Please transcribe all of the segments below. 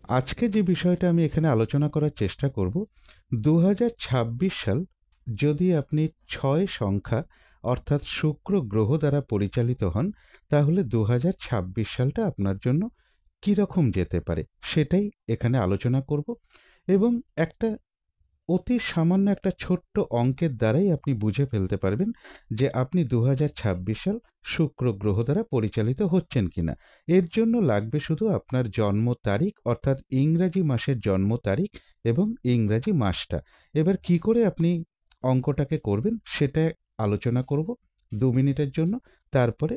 আজকে যে বিষয়টা আমি এখানে আলোচনা করার চেষ্টা করব, 2026 সাল যদি আপনি 6 সংখ্যা অর্থাৎ শুক্র গ্রহ দ্বারা পরিচালিত হন, তাহলে 2026 সালটা আপনার জন্য কীরকম যেতে পারে সেটাই এখানে আলোচনা করব। এবং একটা অতি সামান্য একটা ছোট্ট অঙ্কের দ্বারাই আপনি বুঝে ফেলতে পারবেন যে আপনি 2026 সাল শুক্র গ্রহ দ্বারা পরিচালিত হচ্ছেন কিনা। এর জন্য লাগবে শুধু আপনার জন্ম তারিখ, অর্থাৎ ইংরাজি মাসের জন্ম তারিখ এবং ইংরাজি মাসটা। এবার কি করে আপনি অঙ্কটাকে করবেন সেটা আলোচনা করব 2 মিনিটের জন্য, তারপরে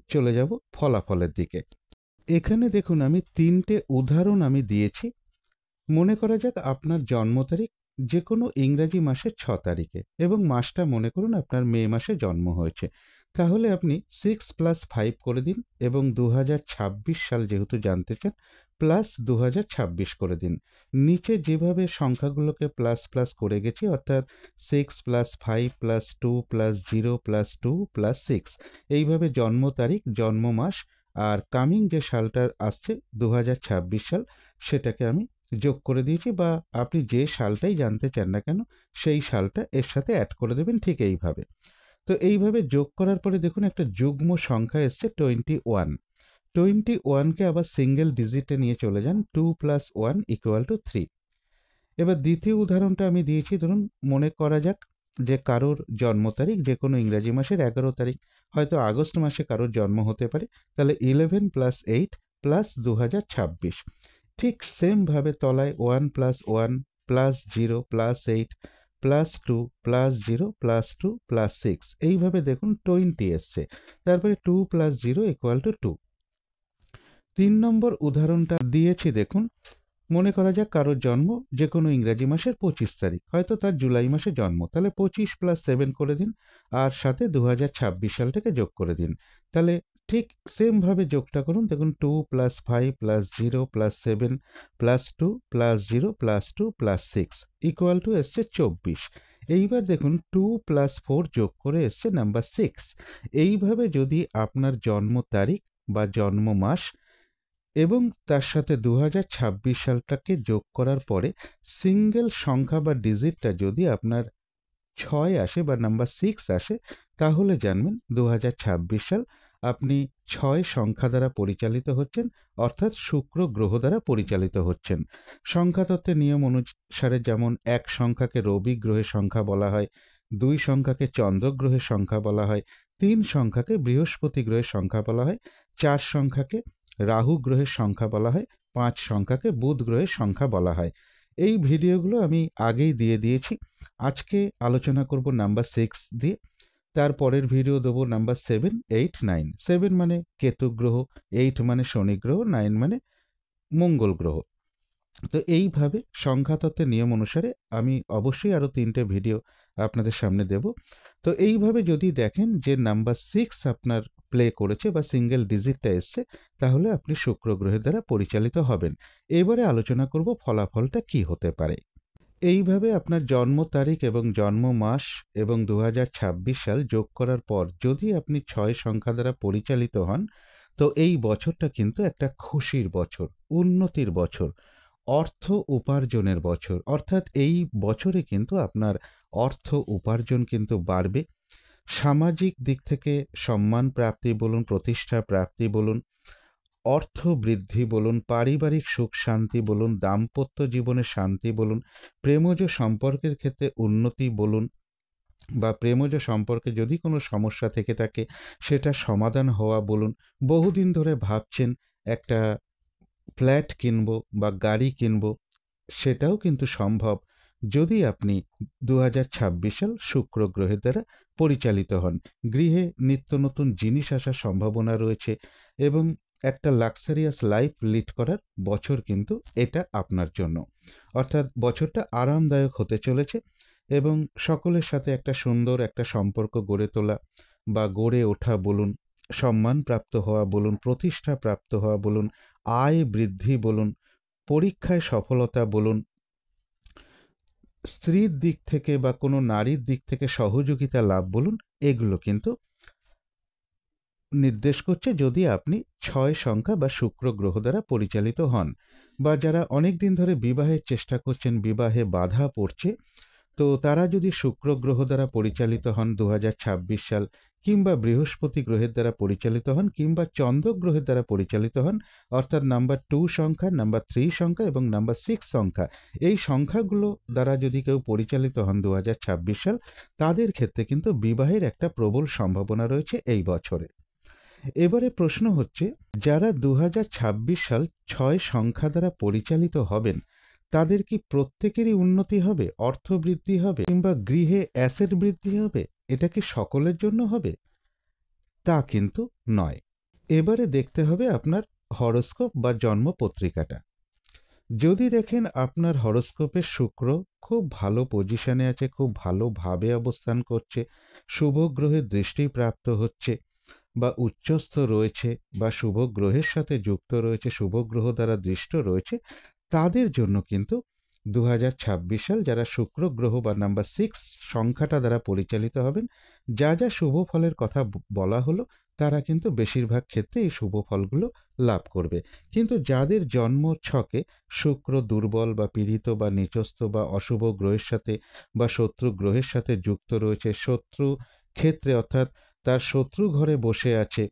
চলে যাব ফলাফলের দিকে। এখানে দেখুন আমি 3টে উদাহরণ আমি দিয়েছি। মনে করা যাক আপনার জন্ম তারিখ যে কোনো ইংরাজি মাসের 6 তারিখে এবং মাসটা মনে করুন আপনার মে মাসে জন্ম হয়েছে। তাহলে আপনি 6 + 5 করে দিন এবং 2026 সাল যেহেতু জানতে চান, প্লাস 2026 করে দিন। নিচে যেভাবে সংখ্যাগুলোকে প্লাস প্লাস করে গেছি, অর্থাৎ 6 + 5 + 2 + 0 + 2 + 6, এইভাবে জন্ম তারিখ, জন্ম মাস আর কামিং যে সালটা আসছে 2026 সাল, সেটাকে আমি যোগ করে দিয়েছি। বা আপনি যে সালটাই জানতে চান না কেন সেই সালটা এর সাথে অ্যাড করে দেবেন ঠিক এইভাবে। তো এইভাবে যোগ করার পরে দেখুন একটা যুগ্ম সংখ্যা এসছে 21। 21কে আবার সিঙ্গেল ডিজিটে নিয়ে চলে যান, 2 + 1 = 3। এবার দ্বিতীয় উদাহরণটা আমি দিয়েছি, ধরুন মনে করা যাক যে কারোর জন্ম তারিখ যে কোনো ইংরাজি মাসের 11 তারিখ, হয়তো আগস্ট মাসে কারোর জন্ম হতে পারে, তাহলে 11 + 8 + 2026। ঠিক সেমভাবে তলায় 1 + 1 + 0 + 8 + 2 + 0 + 2 + 6, এইভাবে দেখুন 20 এসছে। তারপরে 2 + 0 = 2। 3 নম্বর উদাহরণটা দিয়েছি দেখুন, মনে করা যাক কারোর জন্ম যে কোনো ইংরাজি মাসের 25 তারিখ, হয়তো তার জুলাই মাসে জন্ম, তাহলে 25 + 7 করে দিন আর সাথে 2026 সালটাকে যোগ করে দিন। তাহলে ঠিক সেমভাবে যোগটা করুন, দেখুন 2 + 5 + 0 + 7 + 2 + 0 + 2 + 6 = এসছে 24। এইবার দেখুন 2 + 4 যোগ করে এসছে নাম্বার 6। এইভাবে যদি আপনার জন্ম তারিখ বা জন্ম মাস এবং তার সাথে 2026 সালটাকে যোগ করার পরে সিঙ্গেল সংখ্যা বা ডিজিটটা যদি আপনার 6 আসে বা নাম্বার 6 আসে, তাহলে জানবেন 2026 সাল আপনি 6 সংখ্যা দ্বারা পরিচালিত হচ্ছেন, অর্থাৎ শুক্র গ্রহ দ্বারা পরিচালিত হচ্ছেন। সংখ্যাতত্ত্বের নিয়ম অনুসারে যেমন 1 সংখ্যাকে রবি গ্রহের সংখ্যা বলা হয়, 2 সংখ্যাকে চন্দ্র গ্রহের সংখ্যা বলা হয়, 3 সংখ্যাকে বৃহস্পতি গ্রহের সংখ্যা বলা হয়, 4 সংখ্যাকে রাহু গ্রহের সংখ্যা বলা হয়, 5 সংখ্যাকে বুধ গ্রহের সংখ্যা বলা হয়। এই ভিডিওগুলো আমি আগেই দিয়ে দিয়েছি। আজকে আলোচনা করব নাম্বার 6 দিয়ে। তারপরের ভিডিও দেবো নাম্বার 7, 8, 9। 7 মানে কেতু গ্রহ, 8 মানে শনি গ্রহ, 9 মানে মঙ্গল গ্রহ। তো এইভাবে সংখ্যাতত্ত্বের নিয়ম অনুসারে আমি অবশ্যই আরও 3টে ভিডিও আপনাদের সামনে দেব। তো এইভাবে যদি দেখেন যে নাম্বার 6 আপনার প্লে করেছে বা সিঙ্গেল ডিজিটটা এসছে, তাহলে আপনি শুক্র গ্রহের দ্বারা পরিচালিত হবেন। এবারে আলোচনা করব ফলাফলটা কি হতে পারে। এইভাবে আপনার জন্ম তারিখ এবং জন্ম মাস এবং 2026 সাল যোগ করার পর যদি আপনি 6 সংখ্যা দ্বারা পরিচালিত হন, তো এই বছরটা কিন্তু একটা খুশির বছর, উন্নতির বছর, অর্থ উপার্জনের বছর। অর্থাৎ এই বছরে কিন্তু আপনার অর্থ উপার্জন কিন্তু বাড়বে। সামাজিক দিক থেকে সম্মান প্রাপ্তি বলুন, প্রতিষ্ঠা প্রাপ্তি বলুন, অর্থ বৃদ্ধি বলুন, পারিবারিক সুখ শান্তি বলুন, দাম্পত্য জীবনে শান্তি বলুন, প্রেমজ সম্পর্কের ক্ষেত্রে উন্নতি বলুন, বা প্রেমজ সম্পর্কে যদি কোনো সমস্যা থেকে থাকে সেটা সমাধান হওয়া বলুন, বহুদিন ধরে ভাবছেন একটা ফ্ল্যাট কিনবো বা গাড়ি কিনবো, সেটাও কিন্তু সম্ভব যদি আপনি 2026 সাল শুক্র গ্রহের দ্বারা পরিচালিত হন। গৃহে নিত্য নতুন জিনিস আসার সম্ভাবনা রয়েছে এবং একটা লাক্সারিয়াস লাইফ লিড করার বছর কিন্তু এটা আপনার জন্য। অর্থাৎ বছরটা আরামদায়ক হতে চলেছে এবং সকলের সাথে একটা সুন্দর একটা সম্পর্ক গড়ে তোলা বা গড়ে ওঠা বলুন, সম্মান প্রাপ্ত হওয়া বলুন, প্রতিষ্ঠা প্রাপ্ত হওয়া বলুন, আয় বৃদ্ধি বলুন, পরীক্ষায় সফলতা বলুন, স্ত্রীর দিক থেকে বা কোনো নারীর দিক থেকে সহযোগিতা লাভ বলুন, এগুলো কিন্তু নির্দেশ করছে যদি আপনি ৬ সংখ্যা বা শুক্র গ্রহ দ্বারা পরিচালিত হন, বা যারা অনেক দিন ধরে বিবাহের চেষ্টা করছেন, বিবাহে বাধা পড়ছে, তো তারা যদি শুক্র গ্রহ দ্বারা পরিচালিত হন ২০২৬ সাল, কিংবা বৃহস্পতি গ্রহের দ্বারা পরিচালিত হন, কিংবা চন্দ্র গ্রহের দ্বারা পরিচালিত হন, অর্থাৎ নাম্বার 2 সংখ্যা, নাম্বার 3 সংখ্যা এবং নাম্বার 6 সংখ্যা, এই সংখ্যাগুলো দ্বারা যদি কেউ পরিচালিত হন ২০২৬ সাল, তাদের ক্ষেত্রে কিন্তু বিবাহের একটা প্রবল সম্ভাবনা রয়েছে এই বছরে। এবারে প্রশ্ন হচ্ছে, যারা ২০২৬ সাল ৬ সংখ্যা দ্বারা পরিচালিত হবেন, তাদের কি প্রত্যেকেরই উন্নতি হবে, অর্থ বৃদ্ধি হবে, কিংবা গৃহে অ্যাসেট বৃদ্ধি হবে? এটা কি সকলের জন্য হবে? তা কিন্তু নয়। এবারে দেখতে হবে আপনার হরোস্কোপ বা জন্ম পত্রিকাটা। যদি দেখেন আপনার হরোস্কোপে শুক্র খুব ভালো পজিশনে আছে, খুব ভালোভাবে অবস্থান করছে, শুভ গ্রহের দৃষ্টি প্রাপ্ত হচ্ছে, বা উচ্চস্থ রয়েছে, বা শুভ গ্রহের সাথে যুক্ত রয়েছে, শুভ গ্রহ দ্বারা দৃষ্ট রয়েছে, তাদের জন্য কিন্তু ২০২৬ সাল যারা শুক্র গ্রহ বা নাম্বার 6 সংখ্যাটা দ্বারা পরিচালিত হবেন, যা যা শুভ ফলের কথা বলা হলো, তারা কিন্তু বেশিরভাগ ক্ষেত্রে এই শুভ ফলগুলো লাভ করবে। কিন্তু যাদের জন্ম ছকে শুক্র দুর্বল বা পীড়িত বা নিচস্থ বা অশুভ গ্রহের সাথে বা শত্রু গ্রহের সাথে যুক্ত রয়েছে, শত্রু ক্ষেত্রে অর্থাৎ তার শত্রু ঘরে বসে আছে,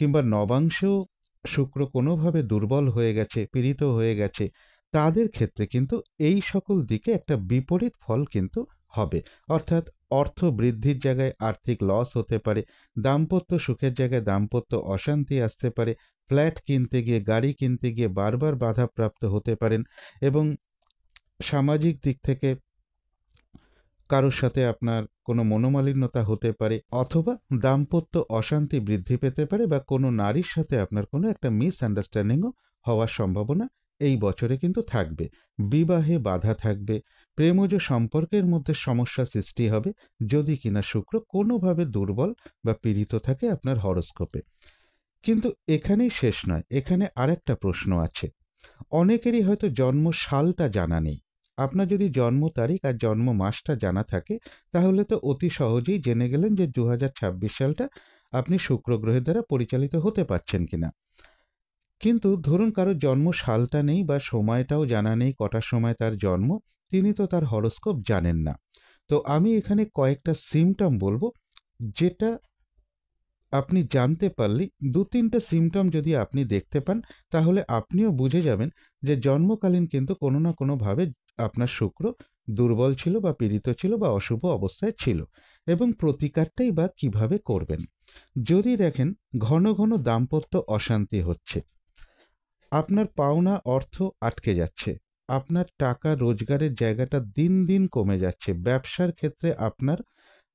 কিংবা নবাংশেও শুক্র কোনোভাবে দুর্বল হয়ে গেছে, পীড়িত হয়ে গেছে, তাদের ক্ষেত্রে কিন্তু এই সকল দিকে একটা বিপরীত ফল কিন্তু হবে। অর্থাৎ অর্থ বৃদ্ধির জায়গায় আর্থিক লস হতে পারে, দাম্পত্য সুখের জায়গায় দাম্পত্য অশান্তি আসতে পারে, ফ্ল্যাট কিনতে গিয়ে, গাড়ি কিনতে গিয়ে বারবার বাধাপ্রাপ্ত হতে পারেন, এবং সামাজিক দিক থেকে কারোর সাথে আপনার কোনো মনোমালিন্যতা হতে পারে, অথবা দাম্পত্য অশান্তি বৃদ্ধি পেতে পারে, বা কোনো নারীর সাথে আপনার কোনো একটা মিসআন্ডারস্ট্যান্ডিংও হওয়ার সম্ভাবনা এই বছরে কিন্তু থাকবে। বিবাহে বাধা থাকবে, প্রেমজ সম্পর্কের মধ্যে সমস্যা সৃষ্টি হবে, যদি কিনা শুক্র কোনোভাবে দুর্বল বা পীড়িত থাকে আপনার হরোস্কোপে। কিন্তু এখানেই শেষ নয়, এখানে আরেকটা প্রশ্ন আছে। অনেকেরই হয়তো জন্ম সালটা জানা নেই। আপনার যদি জন্ম তারিখ আর জন্ম মাসটা জানা থাকে, তাহলে তো অতি সহজেই জেনে গেলেন যে ২০২৬ সালটা আপনি শুক্র গ্রহের দ্বারা পরিচালিত হতে পারছেন কিনা। কিন্তু ধরুন কারো জন্ম সালটা নেই, বা সময়টাও জানা নেই কটার সময় তার জন্ম, তিনি তো তার হরোস্কোপ জানেন না। তো আমি এখানে কয়েকটা সিমটম বলবো, যেটা আপনি জানতে পারলে, ২-৩টে সিমটম যদি আপনি দেখতে পান, তাহলে আপনিও বুঝে যাবেন যে জন্মকালীন কিন্তু কোনো না কোনোভাবে আপনার শুক্র দুর্বল ছিল, বা পীড়িত ছিল, বা অশুভ অবস্থায় ছিল, এবং প্রতিকারটাই বা কিভাবে করবেন। যদি দেখেন ঘন ঘন দাম্পত্য অশান্তি হচ্ছে, আপনার পাওনা অর্থ আটকে যাচ্ছে, আপনার টাকা রোজগারের জায়গাটা দিন দিন কমে যাচ্ছে, ব্যবসার ক্ষেত্রে আপনার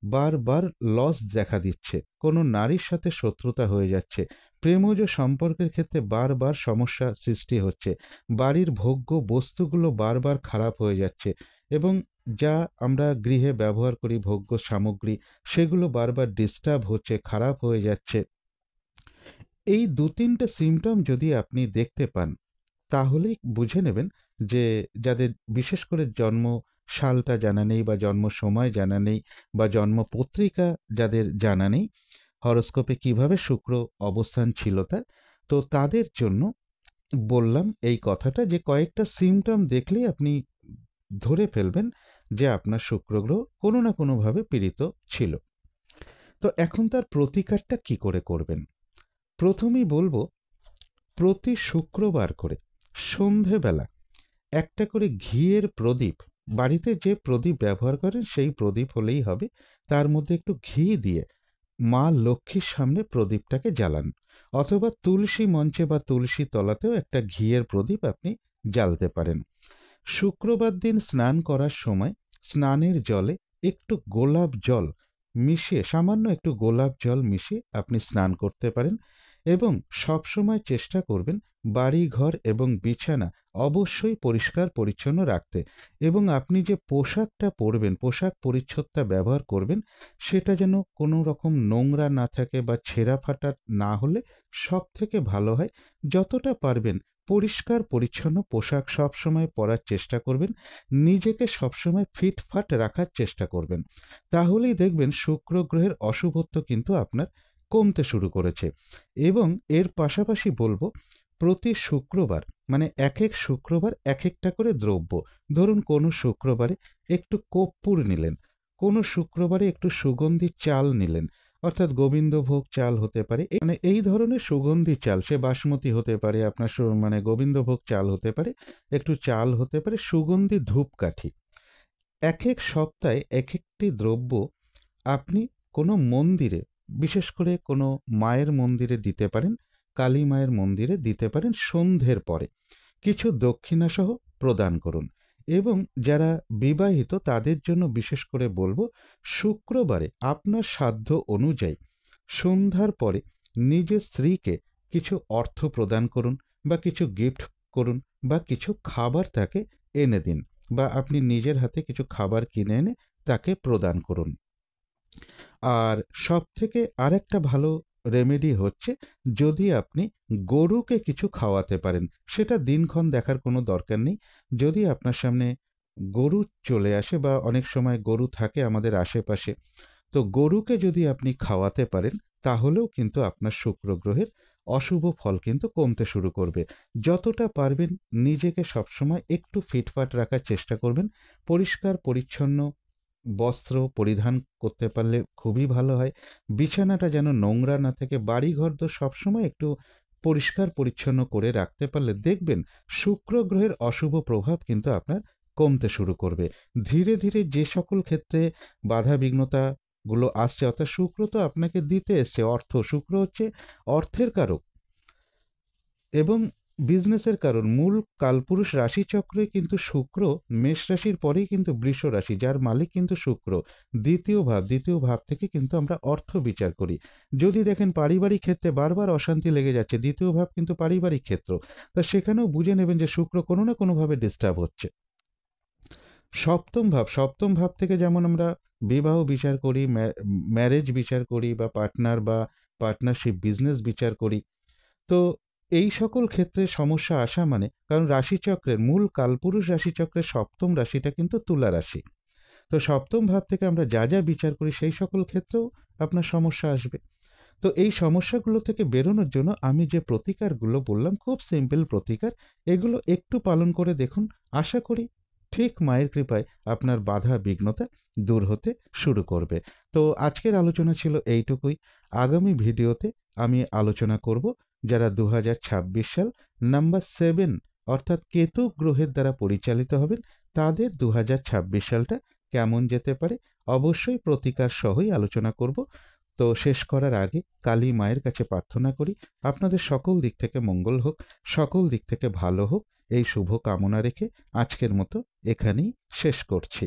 বারবার লস দেখা দিচ্ছে, কোনো নারীর সাথে শত্রুতা হয়ে যাচ্ছে, প্রেমজ সম্পর্কের ক্ষেত্রে বারবার সমস্যা সৃষ্টি হচ্ছে, বাড়ির ভোগ্য বস্তুগুলো বারবার খারাপ হয়ে যাচ্ছে, এবং যা আমরা গৃহে ব্যবহার করি ভোগ্য সামগ্রী, সেগুলো বারবার ডিস্টার্ব হচ্ছে, খারাপ হয়ে যাচ্ছে, এই ২-৩টে সিমটম যদি আপনি দেখতে পান, তাহলেই বুঝে নেবেন যে যাদের বিশেষ করে জন্ম সালটা জানা নেই, বা জন্ম সময় জানা নেই, বা জন্ম পত্রিকা যাদের জানা নেই, হরোস্কোপে কিভাবে শুক্র অবস্থান ছিল তার, তো তাদের জন্য বললাম এই কথাটা, যে কয়েকটা সিমটম দেখলেই আপনি ধরে ফেলবেন যে আপনার শুক্র গ্রহ কোনো না কোনোভাবে পীড়িত ছিল। তো এখন তার প্রতিকারটা কি করে করবেন? প্রথমেই বলবো, প্রতি শুক্রবার করে সন্ধেবেলা একটা করে ঘিয়ের প্রদীপ, বাড়িতে যে প্রদীপ ব্যবহার করেন সেই প্রদীপ হলেই হবে, তার মধ্যে একটু ঘি দিয়ে মা লক্ষ্মীর সামনে প্রদীপটাকে জ্বালান, অথবা তুলসী মঞ্চে বা তুলসী তলাতেও একটা ঘিয়ের প্রদীপ আপনি জ্বালতে পারেন। শুক্রবার দিন স্নান করার সময় স্নানের জলে একটু গোলাপ জল মিশিয়ে, সামান্য একটু গোলাপ জল মিশিয়ে আপনি স্নান করতে পারেন, এবং সবসময় চেষ্টা করবেন বাড়িঘর এবং বিছানা অবশ্যই পরিষ্কার পরিচ্ছন্ন রাখতে, এবং আপনি যে পোশাকটা পরবেন, পোশাক পরিচ্ছদটা ব্যবহার করবেন, সেটা যেন কোনো রকম নোংরা না থাকে বা ছেঁড়া ফাটা না হলে সব থেকে ভালো হয়। যতটা পারবেন পরিষ্কার পরিচ্ছন্ন পোশাক সবসময় পরার চেষ্টা করবেন, নিজেকে সবসময় ফিটফাট রাখার চেষ্টা করবেন, তাহলেই দেখবেন শুক্র গ্রহের অশুভত্ব কিন্তু আপনার কমতে শুরু করেছে। এবং এর পাশাপাশি বলবো, প্রতি শুক্রবার মানে এক এক শুক্রবার এক একটা করে দ্রব্য, ধরুন কোনো শুক্রবারে একটু কর্পূর নিলেন, কোনো শুক্রবারে একটু সুগন্ধি চাল নিলেন, অর্থাৎ গোবিন্দভোগ চাল হতে পারে, মানে এই ধরনের সুগন্ধি চাল, সে বাসমতি হতে পারে, আপনার মানে গোবিন্দভোগ চাল হতে পারে, একটু চাল হতে পারে, সুগন্ধি ধূপকাঠি। এক এক সপ্তাহে এক একটি দ্রব্য আপনি কোনো মন্দিরে, বিশেষ করে কোনো মায়ের মন্দিরে দিতে পারেন, কালী মায়ের মন্দিরে দিতে পারেন, সন্ধ্যের পরে কিছু দক্ষিণাসহ প্রদান করুন। এবং যারা বিবাহিত তাদের জন্য বিশেষ করে বলবো, শুক্রবারে আপনার সাধ্য অনুযায়ী সন্ধ্যার পরে নিজের স্ত্রীকে কিছু অর্থ প্রদান করুন, বা কিছু গিফট করুন, বা কিছু খাবার তাকে এনে দিন, বা আপনি নিজের হাতে কিছু খাবার কিনে এনে তাকে প্রদান করুন। আর সবথেকে আরেকটা ভালো রেমেডি হচ্ছে, যদি আপনি গরুকে কিছু খাওয়াতে পারেন, সেটা দিনক্ষণ দেখার কোনো দরকার নেই। যদি আপনার সামনে গরু চলে আসে, বা অনেক সময় গরু থাকে আমাদের আশেপাশে, তো গরুকে যদি আপনি খাওয়াতে পারেন, তাহলেও কিন্তু আপনার শুক্র গ্রহের অশুভ ফল কিন্তু কমতে শুরু করবে। যতটা পারবেন নিজেকে সবসময় একটু ফিটফাট রাখার চেষ্টা করবেন। পরিষ্কার পরিচ্ছন্ন বস্ত্র পরিধান করতে পারলে খুবই ভালো হয়। বিছানাটা যেন নোংরা না থাকে, বাড়িঘর তো সবসময় একটু পরিষ্কার পরিচ্ছন্ন করে রাখতে পারলে দেখবেন শুক্র গ্রহের অশুভ প্রভাব কিন্তু আপনার কমতে শুরু করবে। ধীরে ধীরে যে সকল ক্ষেত্রে বাধা বিঘ্নতাগুলো আসছে, অর্থাৎ শুক্র তো আপনাকে দিতে এসছে অর্থ, শুক্র হচ্ছে অর্থের কারক এবং বিজনেসের কারণ। মূল কালপুরুষ রাশিচক্রে কিন্তু শুক্র মেষ রাশির পরেই কিন্তু বৃষ রাশি, যার মালিক কিন্তু শুক্র। দ্বিতীয় ভাব থেকে কিন্তু আমরা অর্থ বিচার করি। যদি দেখেন পারিবারিক ক্ষেত্রে বারবার অশান্তি লেগে যাচ্ছে, দ্বিতীয় ভাব কিন্তু পারিবারিক ক্ষেত্র, তা সেখানেও বুঝে নেবেন যে শুক্র কোনো না কোনোভাবে ডিস্টার্ব হচ্ছে। সপ্তম ভাব থেকে যেমন আমরা বিবাহ বিচার করি, ম্যারেজ বিচার করি, বা পার্টনার বা পার্টনারশিপ বিজনেস বিচার করি। তো এই সকল ক্ষেত্রে সমস্যা আসা মানে, কারণ রাশিচক্রের মূল কালপুরুষ রাশিচক্রের সপ্তম রাশিটা কিন্তু তুলা রাশি। তো সপ্তম ভাব থেকে আমরা যা যা বিচার করি সেই সকল ক্ষেত্রেও আপনার সমস্যা আসবে। তো এই সমস্যাগুলো থেকে বেরোনোর জন্য আমি যে প্রতিকারগুলো বললাম, খুব সিম্পল প্রতিকার, এগুলো একটু পালন করে দেখুন। আশা করি ঠিক মায়ের কৃপায় আপনার বাধা বিঘ্নতা দূর হতে শুরু করবে। তো আজকের আলোচনা ছিল এইটুকুই। আগামী ভিডিওতে আমি আলোচনা করব যারা 2026 সাল নাম্বার 7 অর্থাৎ কেতু গ্রহের দ্বারা পরিচালিত হবেন, তাদের 2026 সালটা কেমন যেতে পারে, অবশ্যই প্রতিকার সহই আলোচনা করব। তো শেষ করার আগে কালী মায়ের কাছে প্রার্থনা করি আপনাদের সকল দিক থেকে মঙ্গল হোক, সকল দিক থেকে ভালো হোক, এই শুভ কামনা রেখে আজকের মতো এখানেই শেষ করছি।